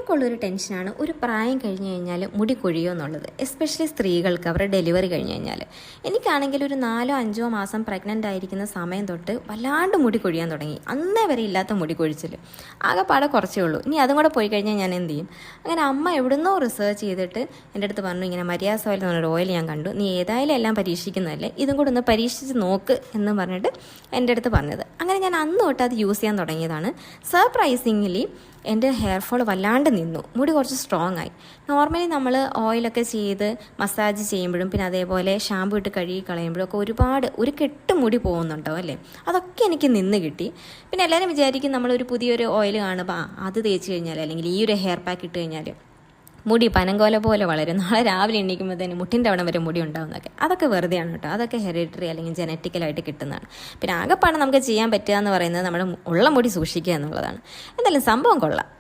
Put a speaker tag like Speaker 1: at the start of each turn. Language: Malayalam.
Speaker 1: എല്ലാവർക്കുള്ളൊരു ടെൻഷനാണ് ഒരു പ്രായം കഴിഞ്ഞ് കഴിഞ്ഞാൽ മുടി കൊഴിയോ എന്നുള്ളത്. എസ്പെഷ്യലി സ്ത്രീകൾക്ക് അവരുടെ ഡെലിവറി കഴിഞ്ഞ് കഴിഞ്ഞാൽ. എനിക്കാണെങ്കിൽ ഒരു 4-5 മാസം പ്രഗ്നൻ്റ് ആയിരിക്കുന്ന സമയം തൊട്ട് വല്ലാണ്ട് മുടി കൊഴിയാൻ തുടങ്ങി. അന്നേ വരെ ഇല്ലാത്ത മുടി കൊഴിച്ചിൽ ആകെപ്പാടെ കുറച്ചേ ഉള്ളൂ. ഇനി അതും കൂടെ പോയി കഴിഞ്ഞാൽ ഞാൻ എന്ത് ചെയ്യും? അങ്ങനെ അമ്മ എവിടുന്നോ റിസർച്ച് ചെയ്തിട്ട് എൻ്റെ അടുത്ത് പറഞ്ഞു, ഇങ്ങനെ മരിയാസ് ഓയിൽ എന്ന് പറഞ്ഞൊരു ഓയിൽ ഞാൻ കണ്ടു, നീ ഏതായാലും എല്ലാം പരീക്ഷിക്കുന്നതല്ലേ, ഇതും കൂടെ ഒന്ന് പരീക്ഷിച്ച് നോക്ക് എന്ന് പറഞ്ഞിട്ട് എൻ്റെ അടുത്ത് പറഞ്ഞത്. അങ്ങനെ ഞാൻ അന്ന് തൊട്ട് അത് യൂസ് ചെയ്യാൻ തുടങ്ങിയതാണ്. സർപ്രൈസിംഗ്ലി എൻ്റെ ഹെയർ ഫോൾ വല്ലാണ്ട് നിന്നു, മുടി കുറച്ച് സ്ട്രോങ് ആയി. നോർമലി നമ്മൾ ഓയിലൊക്കെ ചെയ്ത് മസാജ് ചെയ്യുമ്പോഴും പിന്നെ അതേപോലെ ഷാമ്പു ഇട്ട് കഴുകി കളയുമ്പോഴും ഒക്കെ ഒരു കെട്ട് മുടി പോകുന്നുണ്ടോ അല്ലേ, അതൊക്കെ എനിക്ക് നിന്ന് കിട്ടി. പിന്നെ എല്ലാവരും വിചാരിക്കും നമ്മളൊരു പുതിയൊരു ഓയിൽ കാണുമ്പോൾ അത് തേച്ച് കഴിഞ്ഞാൽ അല്ലെങ്കിൽ ഈ ഒരു ഹെയർ പാക്ക് ഇട്ട് കഴിഞ്ഞാൽ മുടി പനങ്കോല പോലെ വളരും, നാളെ രാവിലെ എണീക്കുമ്പോൾ തന്നെ മുട്ടിൻ്റെ അവിടെ വരെ മുടി ഉണ്ടാവുന്നതൊക്കെ. അതൊക്കെ വെറുതെയാണ് കേട്ടോ. അതൊക്കെ ഹെറിഡിറ്ററി അല്ലെങ്കിൽ ജനറ്റിക്കലായിട്ട് കിട്ടുന്നതാണ്. പിന്നെ ആകെപ്പാടെ നമുക്ക് ചെയ്യാൻ പറ്റുക എന്ന് പറയുന്നത് നമ്മുടെ ഉള്ള മുടി സൂക്ഷിക്കുക എന്നുള്ളതാണ്. എന്തായാലും സംഭവം കൊള്ളാം.